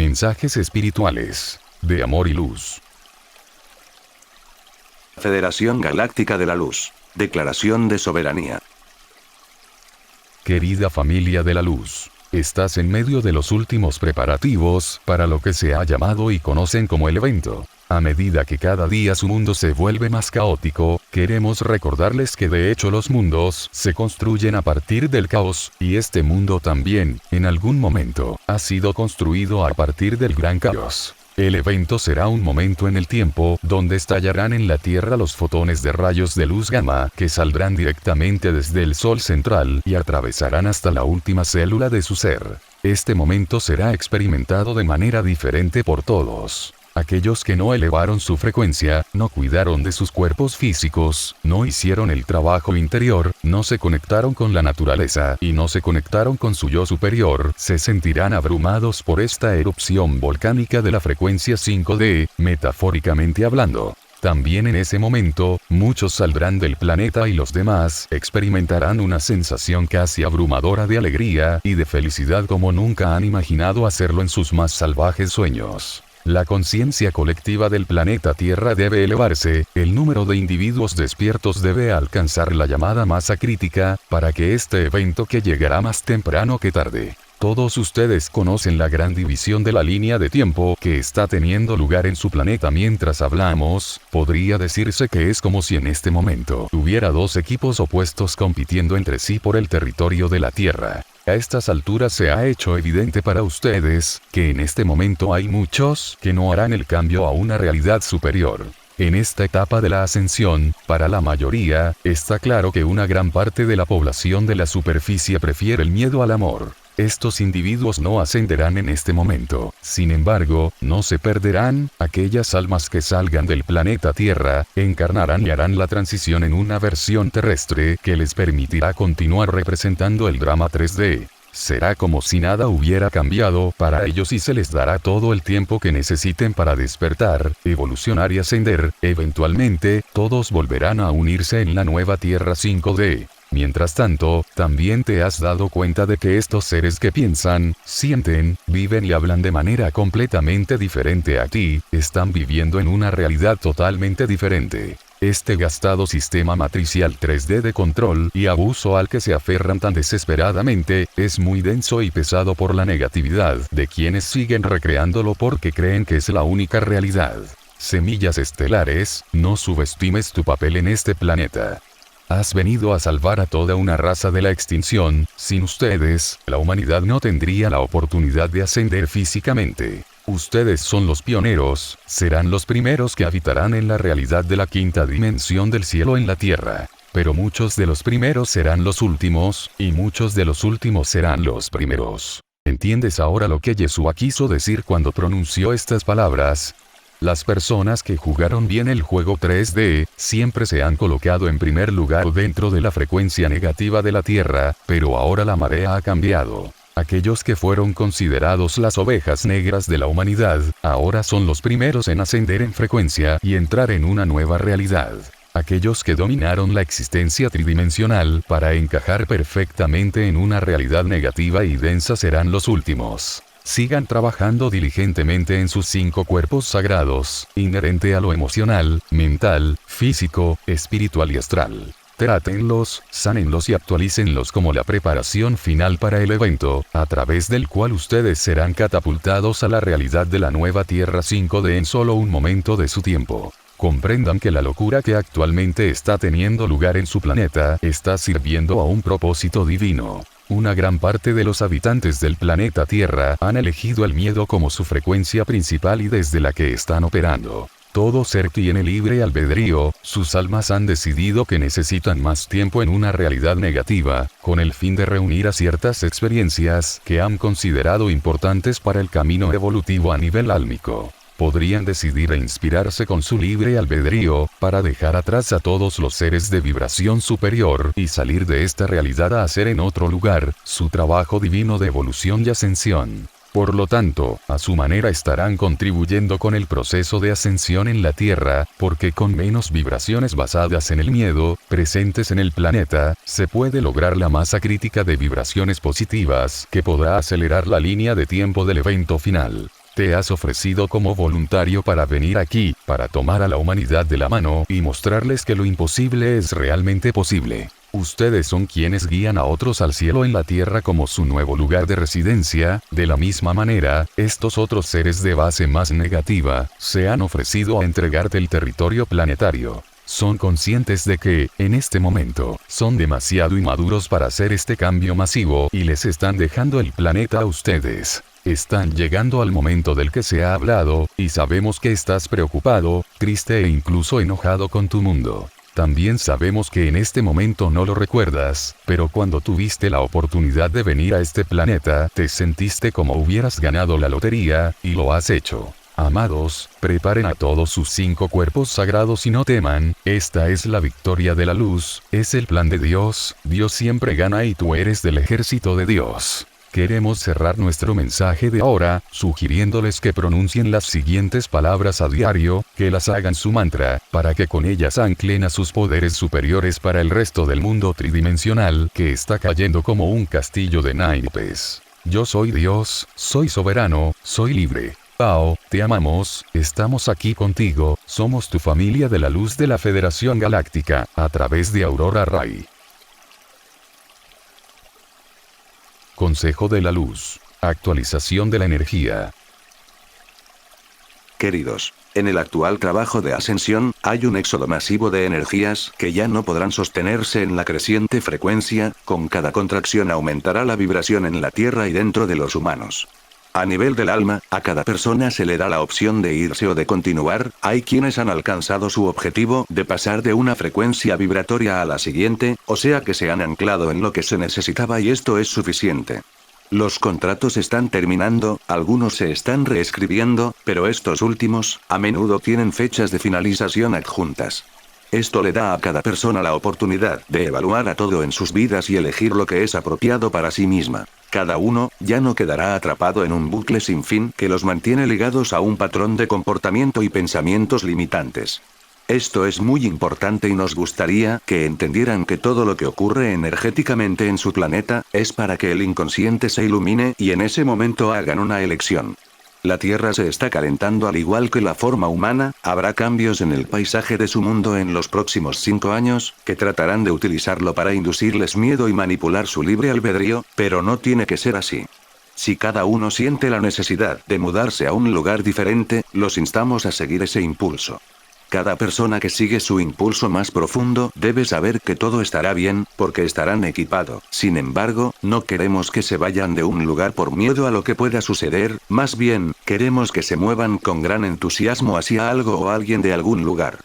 Mensajes espirituales. De amor y luz. Federación Galáctica de la Luz. Declaración de soberanía. Querida familia de la luz. Estás en medio de los últimos preparativos para lo que se ha llamado y conocen como el evento. A medida que cada día su mundo se vuelve más caótico, queremos recordarles que de hecho los mundos se construyen a partir del caos, y este mundo también, en algún momento, ha sido construido a partir del gran caos. El evento será un momento en el tiempo donde estallarán en la Tierra los fotones de rayos de luz gamma que saldrán directamente desde el Sol central y atravesarán hasta la última célula de su ser. Este momento será experimentado de manera diferente por todos. Aquellos que no elevaron su frecuencia, no cuidaron de sus cuerpos físicos, no hicieron el trabajo interior, no se conectaron con la naturaleza y no se conectaron con su yo superior, se sentirán abrumados por esta erupción volcánica de la frecuencia 5D, metafóricamente hablando. También en ese momento, muchos saldrán del planeta y los demás experimentarán una sensación casi abrumadora de alegría y de felicidad como nunca han imaginado hacerlo en sus más salvajes sueños. La conciencia colectiva del planeta Tierra debe elevarse, el número de individuos despiertos debe alcanzar la llamada masa crítica, para que este evento que llegará más temprano que tarde. Todos ustedes conocen la gran división de la línea de tiempo que está teniendo lugar en su planeta mientras hablamos. Podría decirse que es como si en este momento hubiera dos equipos opuestos compitiendo entre sí por el territorio de la Tierra. A estas alturas se ha hecho evidente para ustedes que en este momento hay muchos que no harán el cambio a una realidad superior. En esta etapa de la ascensión, para la mayoría, está claro que una gran parte de la población de la superficie prefiere el miedo al amor. Estos individuos no ascenderán en este momento. Sin embargo, no se perderán. Aquellas almas que salgan del planeta Tierra, encarnarán y harán la transición en una versión terrestre que les permitirá continuar representando el drama 3D. Será como si nada hubiera cambiado para ellos y se les dará todo el tiempo que necesiten para despertar, evolucionar y ascender. Eventualmente, todos volverán a unirse en la nueva Tierra 5D. Mientras tanto, también te has dado cuenta de que estos seres que piensan, sienten, viven y hablan de manera completamente diferente a ti, están viviendo en una realidad totalmente diferente. Este gastado sistema matricial 3D de control y abuso al que se aferran tan desesperadamente, es muy denso y pesado por la negatividad de quienes siguen recreándolo porque creen que es la única realidad. Semillas estelares, no subestimes tu papel en este planeta. Has venido a salvar a toda una raza de la extinción. Sin ustedes, la humanidad no tendría la oportunidad de ascender físicamente. Ustedes son los pioneros, serán los primeros que habitarán en la realidad de la quinta dimensión del cielo en la tierra. Pero muchos de los primeros serán los últimos, y muchos de los últimos serán los primeros. ¿Entiendes ahora lo que Yeshua quiso decir cuando pronunció estas palabras? Las personas que jugaron bien el juego 3D, siempre se han colocado en primer lugar dentro de la frecuencia negativa de la Tierra, pero ahora la marea ha cambiado. Aquellos que fueron considerados las ovejas negras de la humanidad, ahora son los primeros en ascender en frecuencia y entrar en una nueva realidad. Aquellos que dominaron la existencia tridimensional para encajar perfectamente en una realidad negativa y densa serán los últimos. Sigan trabajando diligentemente en sus 5 cuerpos sagrados, inherente a lo emocional, mental, físico, espiritual y astral. Trátenlos, sánenlos y actualícenlos como la preparación final para el evento, a través del cual ustedes serán catapultados a la realidad de la nueva Tierra 5D en solo un momento de su tiempo. Comprendan que la locura que actualmente está teniendo lugar en su planeta está sirviendo a un propósito divino. Una gran parte de los habitantes del planeta Tierra han elegido el miedo como su frecuencia principal y desde la que están operando. Todo ser tiene libre albedrío, sus almas han decidido que necesitan más tiempo en una realidad negativa, con el fin de reunir a ciertas experiencias que han considerado importantes para el camino evolutivo a nivel álmico. Podrían decidir e inspirarse con su libre albedrío, para dejar atrás a todos los seres de vibración superior y salir de esta realidad a hacer en otro lugar, su trabajo divino de evolución y ascensión. Por lo tanto, a su manera estarán contribuyendo con el proceso de ascensión en la Tierra, porque con menos vibraciones basadas en el miedo, presentes en el planeta, se puede lograr la masa crítica de vibraciones positivas que podrá acelerar la línea de tiempo del evento final. Te has ofrecido como voluntario para venir aquí, para tomar a la humanidad de la mano y mostrarles que lo imposible es realmente posible. Ustedes son quienes guían a otros al cielo en la tierra como su nuevo lugar de residencia. De la misma manera, estos otros seres de base más negativa, se han ofrecido a entregarte el territorio planetario. Son conscientes de que, en este momento, son demasiado inmaduros para hacer este cambio masivo y les están dejando el planeta a ustedes. Están llegando al momento del que se ha hablado, y sabemos que estás preocupado, triste e incluso enojado con tu mundo. También sabemos que en este momento no lo recuerdas, pero cuando tuviste la oportunidad de venir a este planeta, te sentiste como hubieras ganado la lotería, y lo has hecho. Amados, preparen a todos sus 5 cuerpos sagrados y no teman, esta es la victoria de la luz, es el plan de Dios, Dios siempre gana y tú eres del ejército de Dios. Queremos cerrar nuestro mensaje de ahora, sugiriéndoles que pronuncien las siguientes palabras a diario, que las hagan su mantra, para que con ellas anclen a sus poderes superiores para el resto del mundo tridimensional que está cayendo como un castillo de naipes. Yo soy Dios, soy soberano, soy libre. Pao, te amamos, estamos aquí contigo, somos tu familia de la luz de la Federación Galáctica, a través de Aurora Ray. Consejo de la Luz. Actualización de la energía. Queridos, en el actual trabajo de ascensión, hay un éxodo masivo de energías que ya no podrán sostenerse en la creciente frecuencia, con cada contracción aumentará la vibración en la Tierra y dentro de los humanos. A nivel del alma, a cada persona se le da la opción de irse o de continuar. Hay quienes han alcanzado su objetivo de pasar de una frecuencia vibratoria a la siguiente, o sea que se han anclado en lo que se necesitaba y esto es suficiente. Los contratos están terminando, algunos se están reescribiendo, pero estos últimos, a menudo tienen fechas de finalización adjuntas. Esto le da a cada persona la oportunidad de evaluar a todo en sus vidas y elegir lo que es apropiado para sí misma. Cada uno, ya no quedará atrapado en un bucle sin fin que los mantiene ligados a un patrón de comportamiento y pensamientos limitantes. Esto es muy importante y nos gustaría que entendieran que todo lo que ocurre energéticamente en su planeta, es para que el inconsciente se ilumine y en ese momento hagan una elección. La Tierra se está calentando al igual que la forma humana, habrá cambios en el paisaje de su mundo en los próximos 5 años, que tratarán de utilizarlo para inducirles miedo y manipular su libre albedrío, pero no tiene que ser así. Si cada uno siente la necesidad de mudarse a un lugar diferente, los instamos a seguir ese impulso. Cada persona que sigue su impulso más profundo debe saber que todo estará bien, porque estarán equipados. Sin embargo, no queremos que se vayan de un lugar por miedo a lo que pueda suceder, más bien, queremos que se muevan con gran entusiasmo hacia algo o alguien de algún lugar.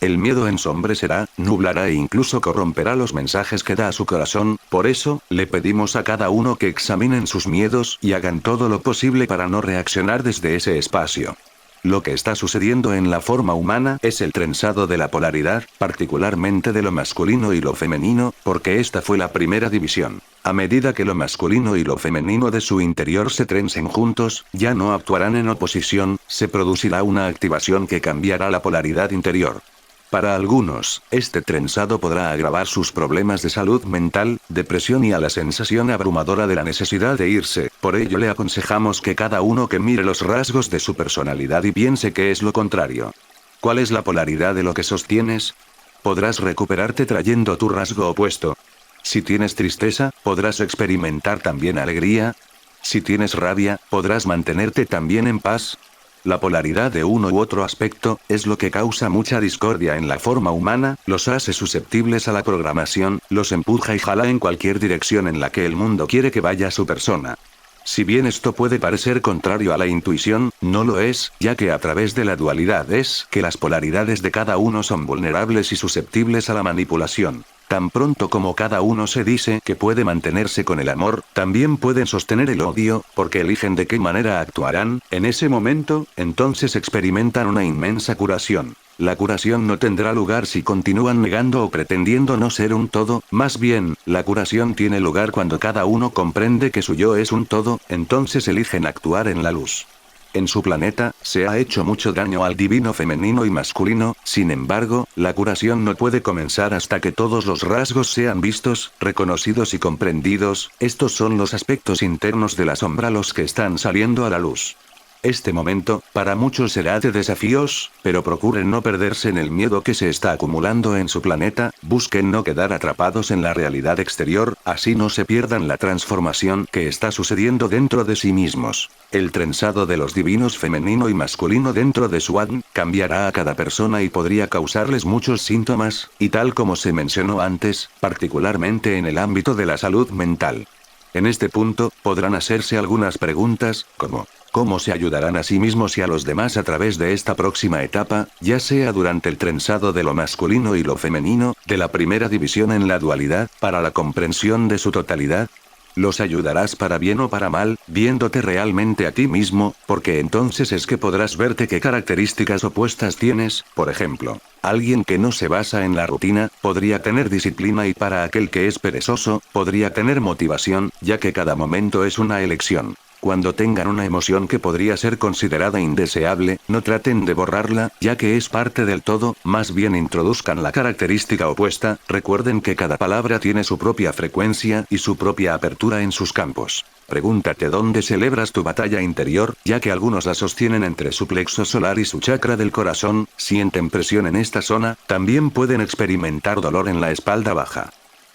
El miedo ensombrecerá, nublará e incluso corromperá los mensajes que da a su corazón, por eso, le pedimos a cada uno que examinen sus miedos y hagan todo lo posible para no reaccionar desde ese espacio. Lo que está sucediendo en la forma humana es el trenzado de la polaridad, particularmente de lo masculino y lo femenino, porque esta fue la primera división. A medida que lo masculino y lo femenino de su interior se trencen juntos, ya no actuarán en oposición, se producirá una activación que cambiará la polaridad interior. Para algunos, este trenzado podrá agravar sus problemas de salud mental, depresión y a la sensación abrumadora de la necesidad de irse. Por ello le aconsejamos que cada uno que mire los rasgos de su personalidad y piense que es lo contrario. ¿Cuál es la polaridad de lo que sostienes? Podrás recuperarte trayendo tu rasgo opuesto. Si tienes tristeza, podrás experimentar también alegría. Si tienes rabia, podrás mantenerte también en paz. La polaridad de uno u otro aspecto, es lo que causa mucha discordia en la forma humana, los hace susceptibles a la programación, los empuja y jala en cualquier dirección en la que el mundo quiere que vaya su persona. Si bien esto puede parecer contrario a la intuición, no lo es, ya que a través de la dualidad es que las polaridades de cada uno son vulnerables y susceptibles a la manipulación. Tan pronto como cada uno se dice que puede mantenerse con el amor, también pueden sostener el odio, porque eligen de qué manera actuarán, en ese momento, entonces experimentan una inmensa curación. La curación no tendrá lugar si continúan negando o pretendiendo no ser un todo, más bien, la curación tiene lugar cuando cada uno comprende que su yo es un todo, entonces eligen actuar en la luz. En su planeta, se ha hecho mucho daño al divino femenino y masculino, sin embargo, la curación no puede comenzar hasta que todos los rasgos sean vistos, reconocidos y comprendidos. Estos son los aspectos internos de la sombra los que están saliendo a la luz. Este momento, para muchos será de desafíos, pero procuren no perderse en el miedo que se está acumulando en su planeta, busquen no quedar atrapados en la realidad exterior, así no se pierdan la transformación que está sucediendo dentro de sí mismos. El trenzado de los divinos femenino y masculino dentro de su ADN, cambiará a cada persona y podría causarles muchos síntomas, y tal como se mencionó antes, particularmente en el ámbito de la salud mental. En este punto, podrán hacerse algunas preguntas, como ¿cómo se ayudarán a sí mismos y a los demás a través de esta próxima etapa, ya sea durante el trenzado de lo masculino y lo femenino, de la primera división en la dualidad, para la comprensión de su totalidad? ¿Los ayudarás para bien o para mal, viéndote realmente a ti mismo, porque entonces es que podrás verte qué características opuestas tienes? Por ejemplo, alguien que no se basa en la rutina, podría tener disciplina, y para aquel que es perezoso, podría tener motivación, ya que cada momento es una elección. Cuando tengan una emoción que podría ser considerada indeseable, no traten de borrarla, ya que es parte del todo, más bien introduzcan la característica opuesta, recuerden que cada palabra tiene su propia frecuencia y su propia apertura en sus campos. Pregúntate dónde celebras tu batalla interior, ya que algunos la sostienen entre su plexo solar y su chakra del corazón, sienten presión en esta zona, también pueden experimentar dolor en la espalda baja.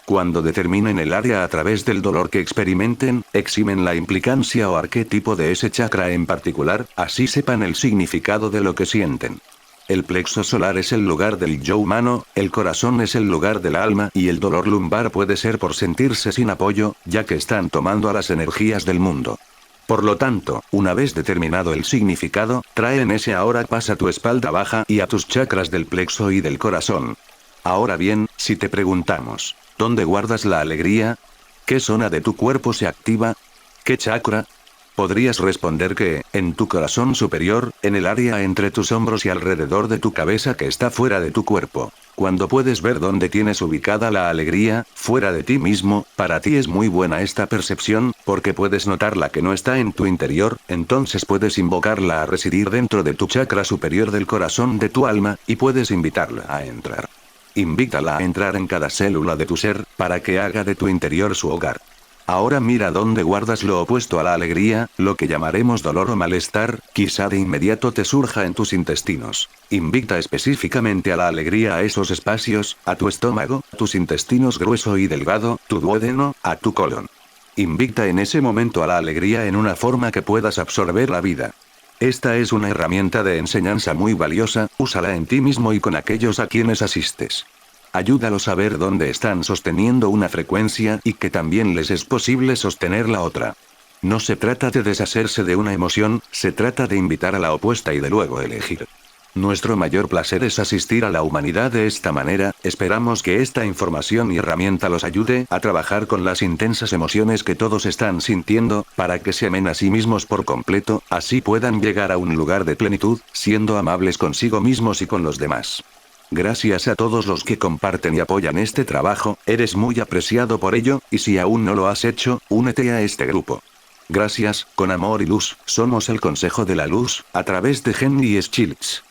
Cuando determinen el área a través del dolor que experimenten, eximen la implicancia o arquetipo de ese chakra en particular, así sepan el significado de lo que sienten. El plexo solar es el lugar del yo humano, el corazón es el lugar del alma, y el dolor lumbar puede ser por sentirse sin apoyo, ya que están tomando a las energías del mundo. Por lo tanto, una vez determinado el significado, trae en ese ahora paz a tu espalda baja y a tus chakras del plexo y del corazón. Ahora bien, si te preguntamos, ¿dónde guardas la alegría? ¿Qué zona de tu cuerpo se activa? ¿Qué chakra? Podrías responder que, en tu corazón superior, en el área entre tus hombros y alrededor de tu cabeza que está fuera de tu cuerpo. Cuando puedes ver dónde tienes ubicada la alegría, fuera de ti mismo, para ti es muy buena esta percepción, porque puedes notarla que no está en tu interior, entonces puedes invocarla a residir dentro de tu chakra superior del corazón de tu alma, y puedes invitarla a entrar. Invítala a entrar en cada célula de tu ser, para que haga de tu interior su hogar. Ahora mira dónde guardas lo opuesto a la alegría, lo que llamaremos dolor o malestar, quizá de inmediato te surja en tus intestinos. Invita específicamente a la alegría a esos espacios, a tu estómago, tus intestinos grueso y delgado, tu duodeno, a tu colon. Invita en ese momento a la alegría en una forma que puedas absorber la vida. Esta es una herramienta de enseñanza muy valiosa, úsala en ti mismo y con aquellos a quienes asistes. Ayúdalos a ver dónde están sosteniendo una frecuencia y que también les es posible sostener la otra. No se trata de deshacerse de una emoción, se trata de invitar a la opuesta y de luego elegir. Nuestro mayor placer es asistir a la humanidad de esta manera, esperamos que esta información y herramienta los ayude a trabajar con las intensas emociones que todos están sintiendo, para que se amen a sí mismos por completo, así puedan llegar a un lugar de plenitud, siendo amables consigo mismos y con los demás. Gracias a todos los que comparten y apoyan este trabajo, eres muy apreciado por ello, y si aún no lo has hecho, únete a este grupo. Gracias, con amor y luz, somos el Consejo de la Luz, a través de Henry Schiltz.